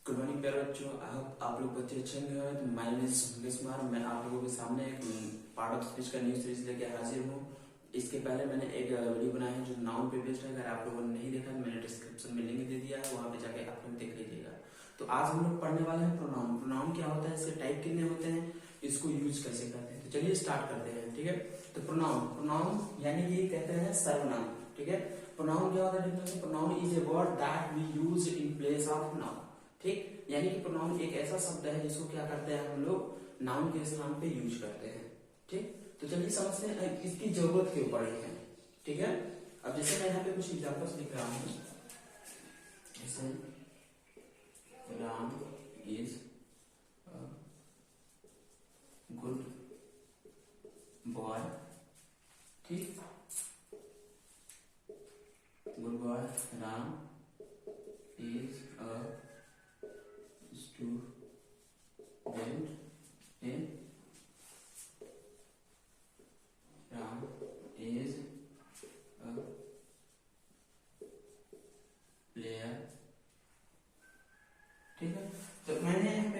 Good morning प्यारे बच्चों, आप लोग बच्चे अच्छे होंगे। तो my name is Mukesh Kumar. मैं आप लोगों के सामने एक पार्ट ऑफ स्पीच का न्यू सीरीज लेके हाजिर हूँ। इसके पहले मैंने एक वीडियो बनाया है जो नाउन पे बेस्ड है। अगर आप लोगों ने नहीं देखा तो मैंने डिस्क्रिप्शन में लिंक दे दिया है, वहाँ पे जाके आप लोग देख लीजिएगा। तो आज हम लोग पढ़ने वाले हैं प्रोनाउन। प्रोनाउन क्या होता है, इसके टाइप कितने होते हैं, इसको यूज कैसे करते हैं। तो चलिए स्टार्ट करते हैं। ठीक है, तो प्रोनाउन प्रोनाउन यानी कि कहते हैं सर्वनाम। ठीक है, प्रोनाउन क्या होता है? Pronoun is a word that we use in place of noun. ठीक, यानी कि प्रोनाउन एक ऐसा शब्द है जिसको क्या करते हैं हम लोग नाउन के स्थान पे यूज करते हैं। ठीक, तो चलिए समझते हैं इसकी जरूरत क्यों पड़ी है। ठीक है, अब जैसे मैं यहाँ पे कुछ एग्जांपल्स लिख रहा हूँ। जैसे राम इज गुड बॉय। ठीक, good boy. Ram is a student in Ram is a player। ठीक है, तो मैंने यहाँ पे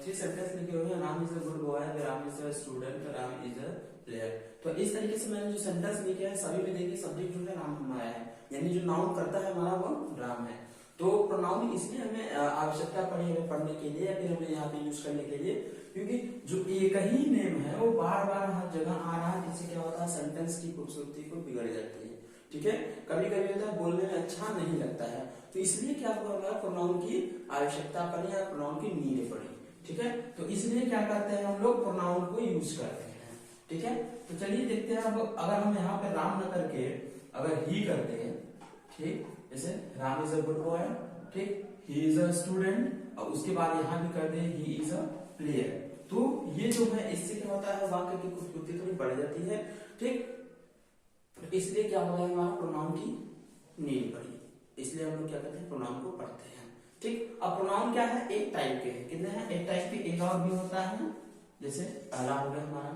3 सेंटेंस लिखे हुए हैं। Ram is a good boy, Ram is a student, Ram is a player. तो इस तरीके से मैंने जो सेंटेंस लिखे हैं सभी में देखिए सब्जेक्ट जो है राम हमारा है, यानी जो नाउन करता है हमारा वो राम है। तो प्रोनाउन इसलिए हमें आवश्यकता पड़ी है पढ़ने के लिए या फिर हमें यहाँ पे यूज करने के लिए, क्योंकि जो एक ही नेम है वो बार बार हर जगह आ रहा है, जिससे क्या होता है सेंटेंस की खूबसूरती को बिगड़ जाती है। ठीक है, कभी कभी होता है बोलने में अच्छा नहीं लगता है, तो इसलिए क्या हुआ, प्रोनाउन की आवश्यकता पड़ी या प्रोनाउन की नीड पड़ी। ठीक है, तो इसलिए क्या करते हैं हम लोग प्रोनाउन को यूज करते हैं। ठीक है, तो चलिए देखते हैं। अब अगर हम यहाँ पे राम न करके अगर ही करते हैं, ठीक, जैसे Ram is a good boy, ठीक, ही इज अ स्टूडेंट, और उसके बाद यहाँ भी कर दे ही इज अ प्लेयर, तो ये जो है इससे क्या होता है वाक्य की खूबसूरती थोड़ी बढ़ जाती है। ठीक, इसलिए क्या होगा हमारा प्रोनाउन की नीड पड़ी, इसलिए हम लोग क्या करते हैं प्रोनाउन को पढ़ते हैं। ठीक, अब प्रोनाउन क्या है, एक टाइप के हैं। कितने हैं? एक टाइप के, एक और भी होता है। जैसे पहला हो गया हमारा,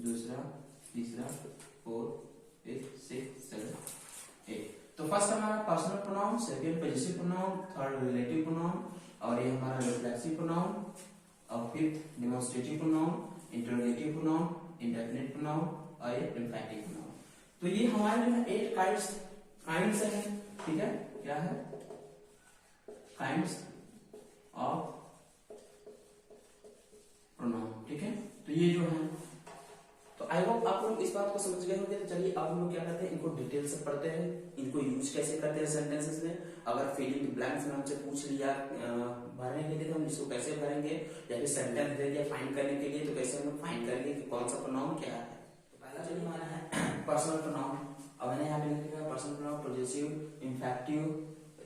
दूसरा, तीसरा, 4, 5, 6, 7, 8। तो फर्स्ट हमारा personal pronoun, second positive pronoun, third relative pronoun, और ये हमारा रिफ्लेक्सिव प्रोनाउन, और fifth demonstrative pronoun, interrogative pronoun, indefinite pronoun, और ये एम्फैटिक प्रोनाउन। तो ये हमारे जो है 8 काइंड्स है। ठीक है, क्या है? Kinds of pronoun. ठीक है, तो ये जो है, तो आई होप आप लोग इस बात को समझ गए होंगे। तो चलिए अब हम लोग क्या करते हैं, इनको डिटेल से पढ़ते हैं, इनको यूज कैसे करते हैं सेंटेंसेस में। अगर फिलिंग ब्लैंक्स में हमसे पूछ लिया भरने के लिए तो हम इसको कैसे भरेंगे, या फिर सेंटेंस दे दिया फाइंड करने के लिए तो कैसे हम लोग फाइंड करेंगे कि कौन सा प्रोनाउन क्या है। तो पहला चलिए हमारा है पर्सनल प्रोनाउन। अब मैंने यहाँ पे लिखा पर्सनल प्रोनाउन पॉजेसिव, इंफैक्टिव,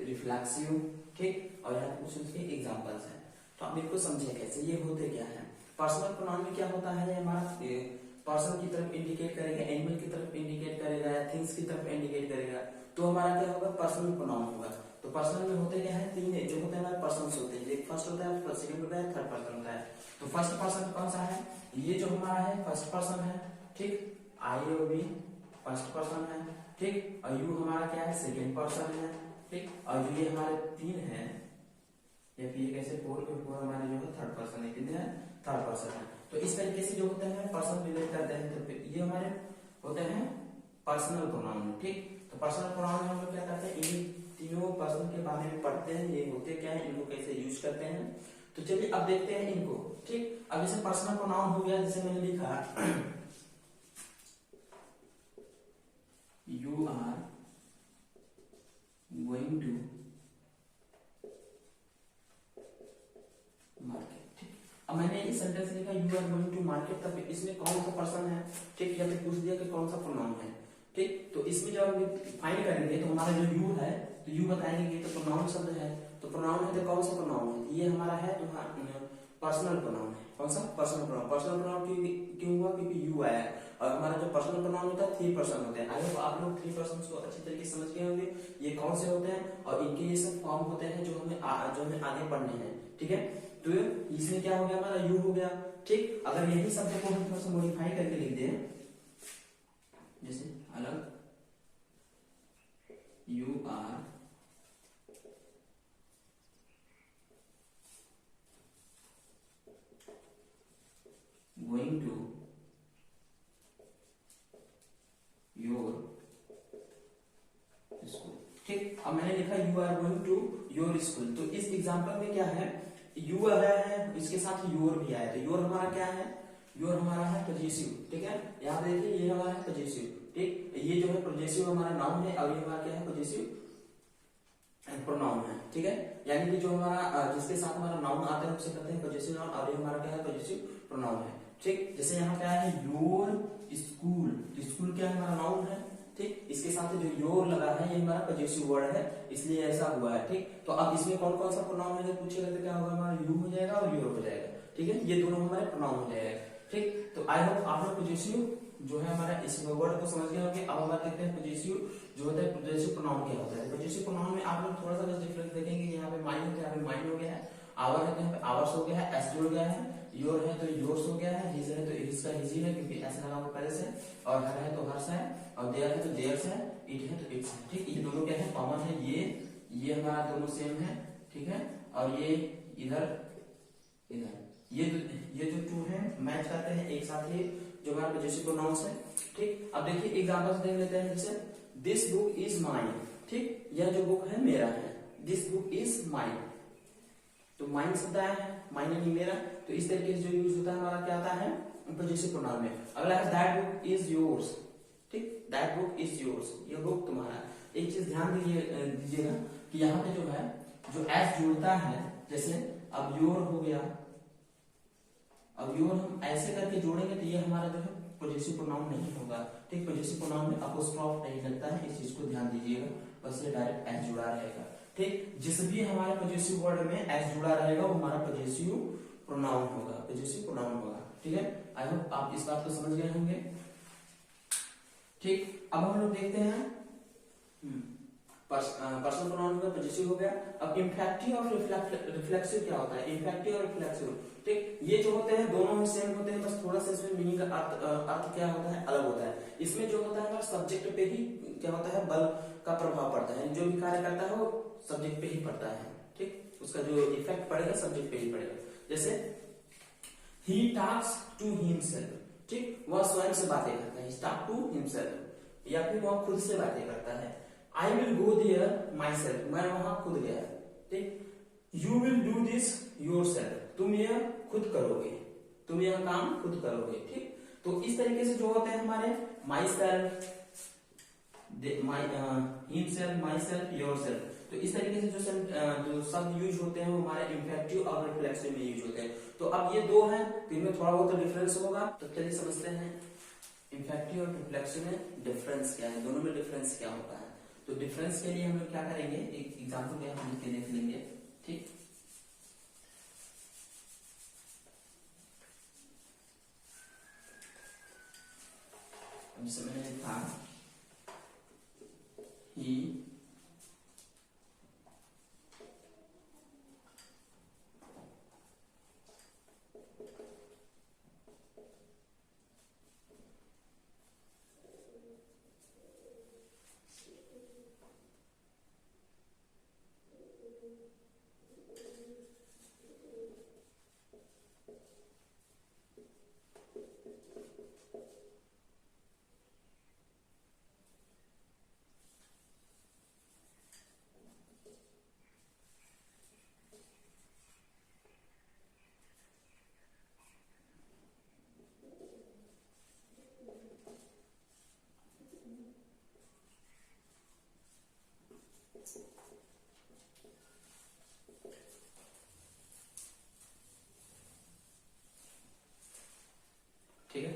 रिफ्लेक्सिव। ठीक, और यहाँ कुछ उसके एग्जांपल्स हैं, तो आप इनको समझिए कैसे ये होते क्या है। पर्सनल प्रोनाउन में क्या होता है, हमारा पर्सन की तरफ इंडिकेट करेगा, एनिमल की तरफ इंडिकेट करेगा, या थिंग्स की तरफ इंडिकेट करेगा, तो हमारा क्या होगा, पर्सनल प्रोनाउन होगा। तो पर्सनल में होते क्या है, 3 है जो होते हैं हमारे पर्सन्स होते हैं। एक फर्स्ट होता है, सेकंड होता है, थर्ड पर्सन होता है। तो फर्स्ट पर्सन कौन सा है, ये जो हमारा है फर्स्ट पर्सन है। ठीक, आई ओ बी फर्स्ट पर्सन है। ठीक, और यू हमारा क्या है, सेकंड पर्सन है। ठीक, और जो ये हमारे 3 है, या फिर कैसे 4 हमारे जो है थर्ड पर्सन है। कितने हैं, थर्ड पर्सन है। तो इस तरीके से जो होते हैं पर्सन रिलेट करते हैं, तो ये हमारे होते हैं पर्सनल प्रोनाउन। ठीक, तो पर्सनल प्रोनाउन हम लोग क्या करते हैं, इन तीनों पर्सन के बारे में पढ़ते हैं, ये होते क्या है, इनको कैसे यूज करते हैं। तो चलिए अब देखते हैं इनको। ठीक, अब जैसे पर्सनल प्रोनाउन हो गया, जैसे मैंने लिखा you are going to market. अब मैंने ये सेंटेंस लिखा you are going to market, तब इसमें कौन सा पर्सन है। ठीक, या फिर पूछ दिया कि कौन सा प्रोनाउन है। ठीक, तो इसमें जब हम फाइंड करेंगे तो हमारा जो यू है, तो यू बताएंगे कि तो प्रोनाउन शब्द है, तो प्रोनाउन है तो कौन सा प्रोनाउन है, ये हमारा है पर्सनल प्रोनाउन है। कौन सा, पर्सनल प्रोनाउन। पर्सनल प्रोनाउन क्यों हुआ, क्योंकि यू आया, और हमारा जो पर्सनल प्रोनाउन होता है 3 पर्सन होते हैं। आई होप आप लोग 3 पर्सन को अच्छी तरीके से समझ गए होंगे ये कौन से होते हैं, और इनके ये सब फॉर्म होते हैं जो हमें आगे पढ़ने हैं। ठीक है, तो इसमें क्या हो गया, हमारा यू हो गया। ठीक, अगर यही शब्द को हम थोड़ा सा मॉडिफाई करके लिख दें, जैसे अलग you are going to your school. ठीक, अब मैंने लिखा you are going to your school. तो इस एग्जांपल में क्या है, यू आया है, इसके साथ योर भी आया, तो योर हमारा क्या है, योर हमारा है पॉजिटिव। ठीक है, यहाँ देखिए ये हमारा है पॉजिटिव। ठीक, ये जो है पॉजिटिव हमारा नाउन है और ये हमारा क्या है पॉजिटिव प्रोनाउन है। ठीक है, यानी कि जो हमारा जिसके साथ हमारा नाउन आता है उसे कहते हैं पॉजिटिव नाउन और ये हमारा क्या है पॉजिटिव प्रोनाउन है। ठीक, जैसे यहाँ क्या है योर स्कूल, तो स्कूल क्या है हमारा नाउन है। ठीक, इसके साथ जो योर लगा है ये हमारा पॉजिटिव वर्ड है, इसलिए ऐसा हुआ है। ठीक, तो अब इसमें कौन कौन सा प्रोनाउन है पूछेगा तो क्या होगा, हमारा यू हो जाएगा और योर हो जाएगा। ठीक है, ये दोनों हमारे प्रोनाउन हो जाएगा। ठीक, तो आई होप आप लोग पॉजिटिव जो है हमारा इस वर्ड को समझ गए होंगे। अब हम बात करते हैं पॉजिटिव जो होता है, पॉजिटिव प्रोनाउन क्या होता है। पॉजिटिव प्रोनाउन में आप लोग थोड़ा सा बस डिफरेंस देखेंगे, यहाँ पे माइन है, यहाँ पे माइन हो गया है, आवर है तो यहाँ पे आवर्स हो गया है, एस जुड़ गया है, योर है तो योर्स हो गया है, हिज है तो हिज का हिज है क्योंकि ऐसा लगा हुआ पहले से, और हर है तो हर्ष है, और देयर है तो देयर्स है, इट है तो इट्स है। ठीक, ये दोनों क्या है कॉमन है, ये हमारा दोनों सेम है। ठीक है, और ये इधर इधर ये जो टू है मैच करते हैं एक साथ, ये जो हमारा पॉजिटिव प्रोनाउंस है। ठीक, अब देखिए एग्जांपल देख लेते हैं, जैसे दिस बुक इज माइन। ठीक, यह जो बुक है मेरा है, दिस बुक इज माइन, तो माइन शब्द आया है, माइन यानी मेरा, तो इस तरीके से जो यूज होता है हमारा क्या आता है पॉजिटिव प्रोनाउन में। अगला है दैट बुक इज योर्स। ठीक, दैट बुक इज योर्स, ये बुक तुम्हारा। एक चीज ध्यान दीजिएगा कि यहाँ पे जो है जो एस जुड़ता है, जैसे अब योर हो गया, अब योर हम ऐसे करके जोड़ेंगे तो ये हमारा जो है पॉजिटिव प्रोनाउन नहीं होगा। ठीक, पॉजिटिव प्रोनाउन में अपोस्ट्रोफ नहीं लगता है, इस चीज को ध्यान दीजिएगा, बस ये डायरेक्ट एस जुड़ा रहेगा। ठीक, जिस भी हमारे पॉजिटिव वर्ड में एस जुड़ा रहेगा वो हमारा पॉजिटिव प्रोनाउन होगा, पॉजिटिव प्रोनाउन होगा। ठीक है, आई होप आप इस बात को समझ गए होंगे। ठीक, अब हम लोग देखते हैं पर्सनल प्रोनाउन में पॉजिटिव हो गया। अब इंफेक्टिव और रिफ्लेक्सिव क्या होता है, इंफेक्टिव और रिफ्लेक्सिव। ठीक, ये जो होते हैं दोनों सेम होते हैं, बस थोड़ा सा इसमें मीनिंग का अर्थ क्या होता है अलग होता है। इसमें जो होता है सब्जेक्ट पे ही क्या होता है बल का प्रभाव पड़ता है, जो भी कार्य करता है वो सब्जेक्ट पे ही पड़ता है। ठीक, उसका जो इफेक्ट पड़ेगा सब्जेक्ट पे ही पड़ेगा। जैसे ही टॉक्स टू हिमसेल्फ। ठीक, वह स्वयं से बातें करता है, ही टॉक टू हिमसेल्फ, या फिर वह खुद से बातें करता है। I will go there myself, मैं वहां खुद गया। ठीक, you will do this yourself, तुम यह खुद करोगे, तुम यह काम खुद करोगे। ठीक, तो इस तरीके से जो होते हैं हमारे my self, himself, my self, your self, तो इस तरीके से जो शब्द यूज होते हैं वो हमारे इंफेक्टिव और रिफ्लेक्सिव में यूज होते हैं। तो अब ये दो हैं तो इनमें थोड़ा बहुत डिफरेंस होगा, तो चलिए समझते हैं इंफेक्टिव और रिफ्लेक्सिव में डिफरेंस क्या है, दोनों में डिफरेंस क्या होता है। तो डिफरेंस के लिए हम लोग क्या करेंगे, एक एग्जाम्पल के हम लिख के देख लेंगे। ठीक, जैसे मैंने लिखा ही ठीक है,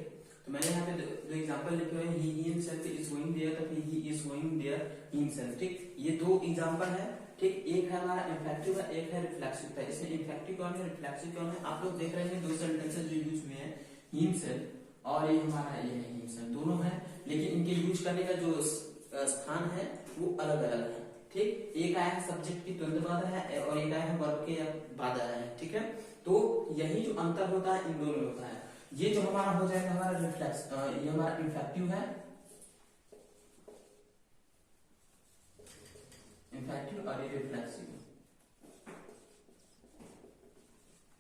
तो मैंने यहाँ पे दो एग्जांपल लिखे हुए हैं, he himself is going there, तो he is going there himself. ठीक, ये दो एग्जांपल है। ठीक, एक है हमारा इंफेक्टिव है, एक है रिफ्लेक्सिव है। इसमें इंफेक्टिव कौन है, रिफ्लेक्सिव कौन है, आप लोग देख रहे हैं दो सेंटेंसेस जो यूज हुए हैं, हिमसेल्फ और ये हमारा ये है हिमसेल्फ, दोनों है, लेकिन इनके यूज करने का जो स्थान है वो अलग अलग है। ठीक, एक आया है सब्जेक्ट की तुरंत बाद है और एक आया है वर्ब के बाद आया है। ठीक है, तो यही जो अंतर होता है इन दोनों में होता है। ये जो हमारा हो जाएगा हमारा रिफ्लेक्स, ये हमारा इंफेक्टिव है, इंफेक्टिव और ये रिफ्लेक्सिव,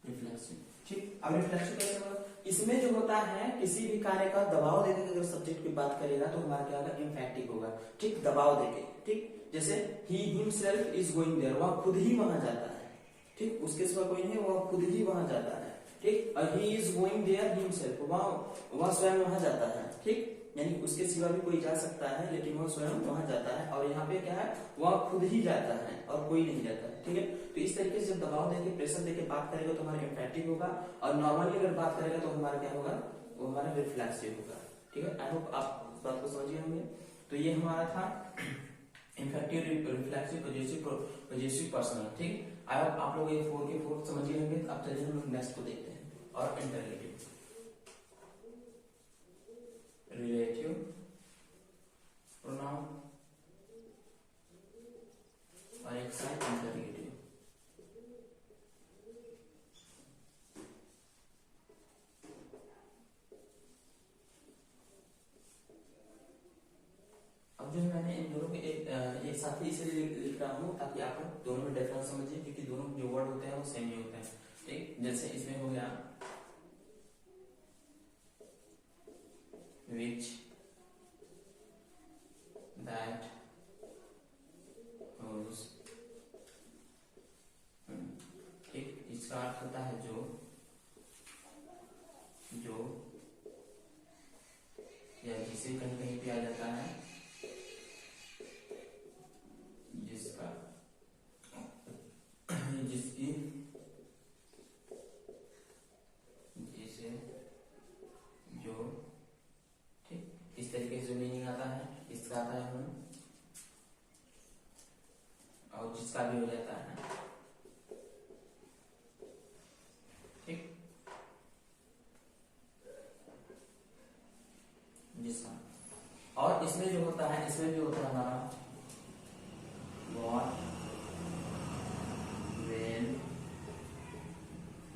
रिफ्लेक्सिव। ठीक, अब रिफ्लेक्सिव कैसे होगा, इसमें जो होता है किसी भी कार्य का दबाव देके अगर सब्जेक्ट की बात करेगा तो हमारा क्या होगा, एम्फैटिक होगा। ठीक, दबाव देके। ठीक, जैसे he himself is going there, वह खुद ही वहां जाता है। ठीक, उसके सिवा कोई नहीं, वह खुद ही वहां जाता है। ठीक, he is going there himself, वह स्वयं वहां जाता है। ठीक, यानी उसके सिवा भी कोई जा सकता है लेकिन वह स्वयं वहां जाता है। और यहाँ पे क्या है, वह खुद ही जाता है और कोई नहीं जाता है। ठीक है, तो इस तरीके से जब दबाव देके प्रेशर देके बात करेगा तो हमारा एम्फैटिक होगा, और नॉर्मली अगर बात करेगा तो हमारा क्या होगा, वो हमारा रिफ्लेक्सिव होगा। ठीक है, आई होप आप इस बात को समझ गए होंगे। तो ये हमारा था इम्फेक्टिव, रिफ्लेक्सिव, पजेसिव, पर्सनल। ठीक, आई होप आप लोग ये 4 के 4 समझ गए होंगे। अब चलिए हम लोग नेक्स्ट को देखते हैं, और इंटरगेटिव, रिलेटिव प्रोनाउन और एक साथ इंटरगेटिव। अब जो मैंने इन दोनों के एक साथ ही इसलिए लिख रहा हूँ ताकि आप दोनों में डिफरेंस समझिए, क्योंकि दोनों जो वर्ड होते हैं वो सेम ही होते हैं। ठीक, जैसे इसमें हो गया which, that, whose। ठीक, इसका अर्थ होता है जो, या जिसे कहीं कहीं पे आ जाता है, जिसका, जिसकी, जिसे, जो। ठीक, इस तरीके से जो मीनिंग आता है, इसका आता है हूं, और जिसका भी हो जाता है। ठीक, जिसका। और इसमें जो होता है, इसमें भी होता है हमारा what, when,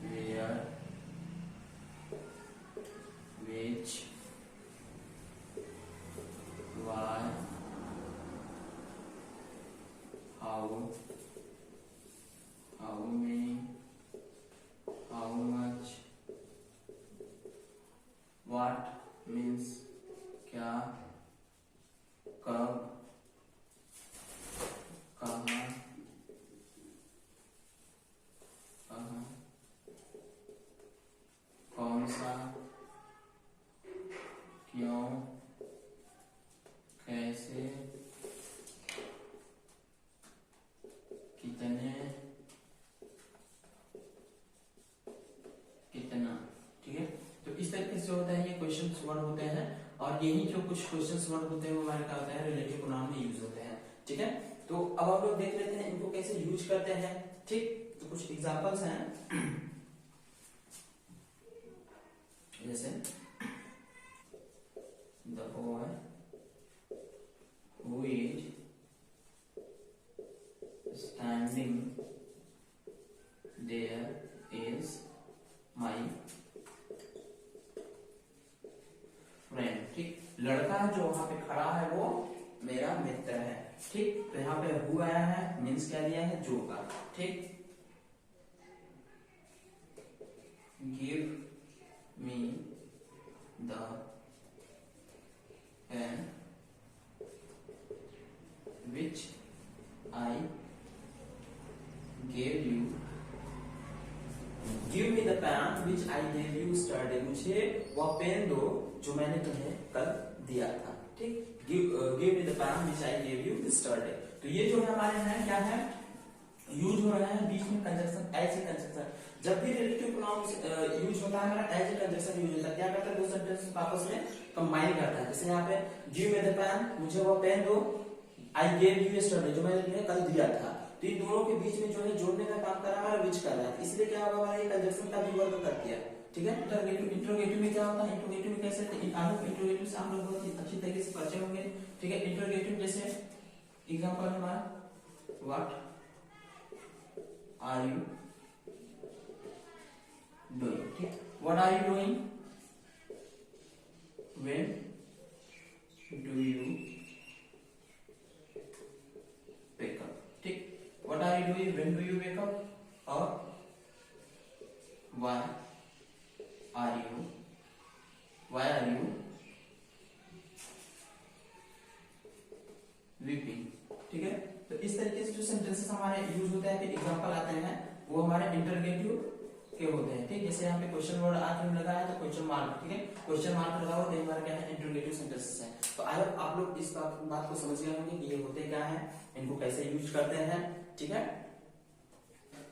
where, which, why, how, how many, how much। what means क्या, कब, कहाँ, कौन सा, क्यों, कैसे, कितने, कितना। ठीक है, तो इस तरीके से होता है, ये क्वेश्चन वर्ड होते हैं, और यही जो कुछ क्वेश्चन वर्ड होते हैं वो हमारे क्या होते हैं, रिलेटिव प्रोनाउन में यूज होते हैं। ठीक है, तो अब हम लोग देख लेते हैं इनको कैसे यूज करते हैं। ठीक, तो कुछ एग्जांपल्स हैं, जैसे the boy who is standing there is my friend। ठीक, लड़का जो वहां पे खड़ा है वो मेरा मित्र है। ठीक, तो यहाँ पे हु आया है, मीन्स क्या दिया है, जो का। ठीक, give me the pen which I gave you, give me the pen which I gave you yesterday। मुझे वह पेन दो जो मैंने तुम्हें कल दिया था। ठीक, give me the pen which I gave you yesterday। तो ये जो हमारे हैं क्या है, यूज हो रहा है बीच में कंजक्शन, एज ए कंजक्शन। जब भी रिलेटिव प्रोनाउन यूज होता है हमारा एज ए कंजक्शन यूज होता है। क्या करता है, दो सेंटेंस आपस में कंबाइन करता है। जैसे यहाँ पे गिव मी द पेन, मुझे वो पेन दो, आई गेव यू यस्टरडे, जो मैंने तुम्हें कल दिया था। तो इन दोनों के बीच में जो है जोड़ने का काम कर रहा है, विच कर रहा है, इसलिए क्या होगा हमारा ये कंजक्शन का भी वर्क कर दिया। ठीक है, इंट्रोगेटिव में क्या होता है, इंट्रोगेटिव में कैसे, इंट्रोगेटिव से हम लोग बहुत ही अच्छी तरीके से परिचय होंगे। ठीक है, इंट्रोगेटिव जैसे एग्जांपल हमारा व्हाट आर यू डूइंग। ठीक, what are you doing, when do you wake up। ठीक, what are you doing, when do you wake up, और why are you वीपिंग, ठीक है। तो इस तरीके से जो सेंटेंसेस हमारे यूज होते हैं, एग्जांपल आते हैं, वो हमारे इंटरोगेटिव के होते हैं, ठीक। जैसे यहाँ पे क्वेश्चन वर्ड आके लगा है तो क्वेश्चन मार्क, ठीक है, क्वेश्चन मार्क लगा हुआ तो हमारा क्या है, इंटरोगेटिव सेंटेंसेस है। तो आई होप आप लोग इस बात को समझ गए होंगे कि ये होते क्या है, इनको कैसे यूज करते हैं, ठीक है।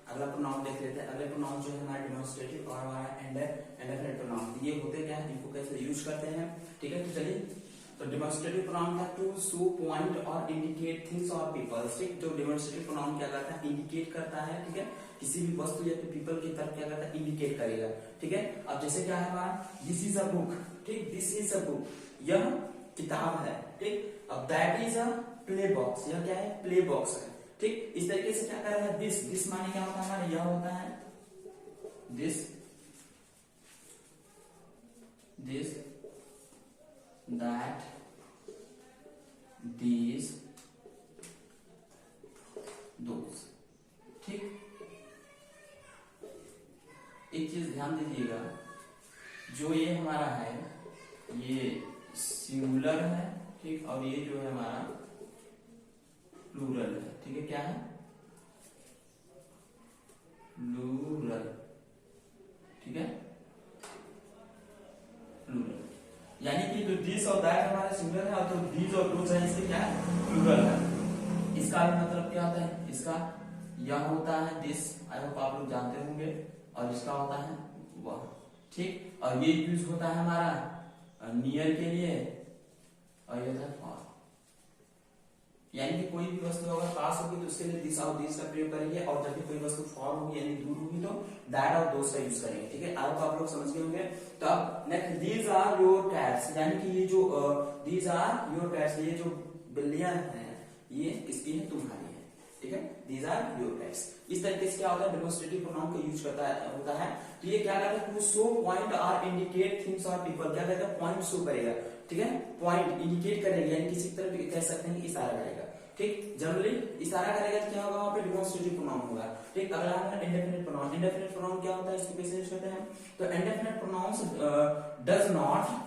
अगला प्रोनाउन देख लेते हैं। अगले प्रोनाउन जो है हमारा डेमोन्स्ट्रेटिव और हमारा इंडेफिनिट प्रोनाउन, ये होते क्या है, इनको कैसे यूज करते हैं, ठीक है। तो चलिए, तो डेमोन्स्ट्रेटिव प्रोनाउन था टू शो, पॉइंट और इंडिकेट थिंग्स और पीपल, ठीक। जो डेमोन्स्ट्रेटिव प्रोनाउन क्या करता है, इंडिकेट करता है, ठीक है, किसी भी वस्तु या फिर पीपल की तरफ क्या करता है, इंडिकेट करेगा, ठीक है। अब जैसे क्या है हमारा, दिस इज अ बुक, ठीक, दिस इज अ बुक, यह किताब है, ठीक। अब that is a play box, यह क्या है, प्ले बॉक्स है, ठीक। इस तरीके से क्या कर रहा है, दिस माने क्या होता है हमारा, यह होता है दिस दैट दीज दोस, ठीक। एक चीज ध्यान दीजिएगा, जो ये हमारा है ये सिंगुलर है, ठीक, और ये जो है हमारा प्लूरल है, ठीक है। क्या है, प्लूरल, ठीक है, प्लूरल, यानी कि जो दिस और दैट हमारा सिंगुलर है और जो दीज और दोस है इसके क्या है, प्लूरल है। इसका भी मतलब क्या होता है, इसका यह होता है दिस, आई होप आप लोग जानते होंगे, और इसका होता है वह, ठीक। और ये यूज होता है हमारा नियर के लिए, और ये होता है फार, यानी कि कोई भी वस्तु अगर पास होगी तो उसके लिए दिस और दिस का प्रयोग करेंगे, और जब भी कोई वस्तु फार होगी यानी दूर होगी तो दैट और दोस का यूज करेंगे, ठीक है। आप लोग समझ गए होंगे। तो अब next, these are your cats, यानी कि ये जो दीज आर योर कैट्स, ये जो बिल्लियां हैं ये किसकी है, तुम्हारी है, ठीक है। These are your cats. इस तरीके से क्या होता है, डेमोन्स्ट्रेटिव प्रोनाउन का यूज होता है। तो ये क्या करता है, टू शो, पॉइंट और इंडिकेट थिंग्स और पीपल, क्या करता है, पॉइंट शो करेगा, ठीक है, पॉइंट इंडिकेट करेगा, यानी किसी तरफ कह सकते हैं कि इशारा करेगा, ठीक। जनरली इशारा करेगा तो क्या होगा, वहां पे डेमोन्स्ट्रेटिव प्रोनाउन होगा, ठीक। अगला है इंडेफिनिट प्रोनाउन। इंडेफिनिट प्रोनाउन क्या होता है, इसको कैसे यूज करते हैं, तो indefinite pronouns does not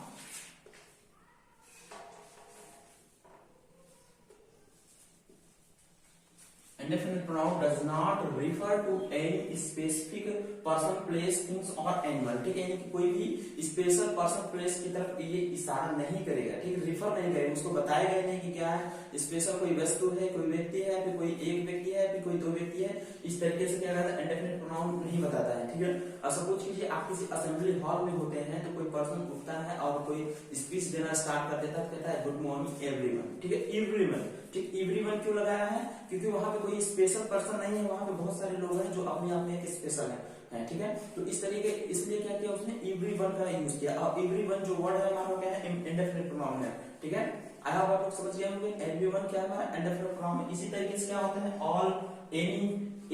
indefinite pronoun does not refer to any specific person, place, things or animal, ठीक है। यानी कि कोई भी स्पेशल पर्सन, प्लेस की तरफ ये इशारा नहीं करेगा, ठीक, रिफर नहीं करेगा, उसको बताएगा नहीं कि क्या है, स्पेशल कोई वस्तु है, कोई व्यक्ति है, फिर कोई एक व्यक्ति है, फिर कोई दो व्यक्ति है, इस तरीके से क्या करता है, इंडेफिनिट प्रोनाउन नहीं बताता है, ठीक है। अब सपोज कीजिए आप किसी असेंबली हॉल में होते हैं, तो कोई पर्सन उठता है और कोई स्पीच देना स्टार्ट कर देता है, कहता है गुड मॉर्निंग एवरीवन, ठीक है, एवरीवन, ठीक। एवरीवन क्यों लगाया है, क्योंकि वहां पे कोई स्पेशल पर्सन नहीं है, वहां पे बहुत सारे लोग हैं जो अपने आप में एक स्पेशल है, ठीक है। तो इस तरीके, इसलिए क्या किया उसने, एवरीवन का यूज किया। अब एवरीवन जो वर्ड है हमारा क्या है, इंडेफिनिट प्रोनाउन है, ठीक है। आई होप आप लोग समझ गए होंगे, एवरीवन क्या है हमारा इंडेफिनिट प्रोनाउन है। इसी तरीके से क्या होता है, all, any,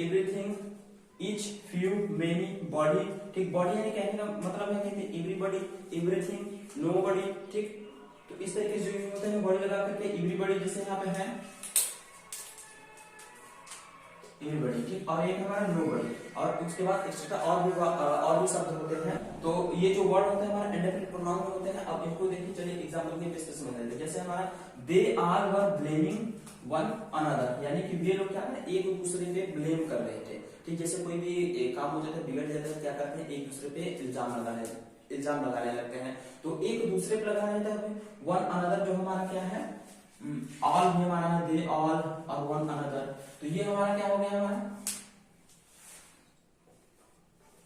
everything, each, few, many, body, ठीक। बॉडी यानी कहने का मतलब है कि एवरीबॉडी, एवरीथिंग, नोबडी, ठीक। तो इस तरीके से यूज होते हैं बॉडी लगा करके, एवरीबॉडी जैसे यहाँ पे है एवरीबॉडी, ठीक। और एक हमारा नोबडी, और उसके बाद एक्स्ट्रा और भी शब्द होते हैं। तो ये जो वर्ड होते हैं हमारा इंडेफिनिट प्रोनाउन में होते हैं। अब इनको देखिए, चलिए एग्जांपल के बेस पे समझ लेते हैं। जैसे हमारा they are were blaming one another, यानी कि वे लोग क्या कर रहे हैं, एक दूसरे पे ब्लेम कर रहे थे, ठीक। जैसे कोई भी काम हो जाता है, बिगड़ जाता है, क्या करते हैं, एक दूसरे पे इल्जाम लगाने लगते हैं। तो एक दूसरे पे लगाया जाता है, वन अनदर जो हमारा क्या है, ऑल भी हमारा है, दे ऑल और वन अनदर। तो ये हमारा क्या हो गया, हमारा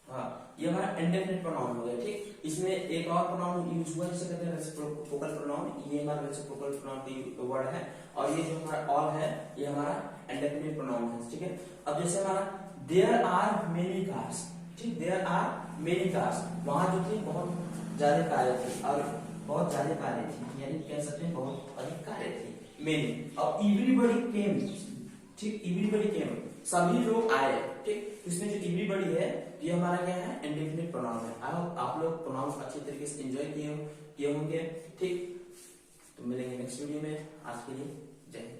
हाँ, ये हमारा इंडेफिनिट प्रोनाउन हो गया, ठीक। इसमें एक और प्रोनाउन यूज हुआ जिसे कहते हैं रेसिप्रोकल प्रोनाउन, ये हमारा रेसिप्रोकल प्रोनाउन की वर्ड है। और ये जो हमारा ऑल है ये हमारा इंडेफिनिट प्रोनाउन है, ठीक है। अब जैसे हमारा देयर आर मेनी कार्स, ठीक, देयर आर मेनी कार्स, वहां जो थी बहुत ज्यादा कारें थी, और बहुत ज्यादा कारें थी, यानी कह सकते हैं बहुत अधिक कारें थी, मेनी। अब एवरीबॉडी केम, ठीक, एवरीबॉडी केम, सभी लोग आए, ठीक। इसमें जो एवरीबॉडी है ये हमारा क्या है, इंडेफिनिट प्रोनाउन है। आप लोग प्रोनाउंस अच्छे तरीके से एंजॉय किए होंगे, ठीक। तो मिलेंगे नेक्स्ट वीडियो में, आज के लिए जय हिंद।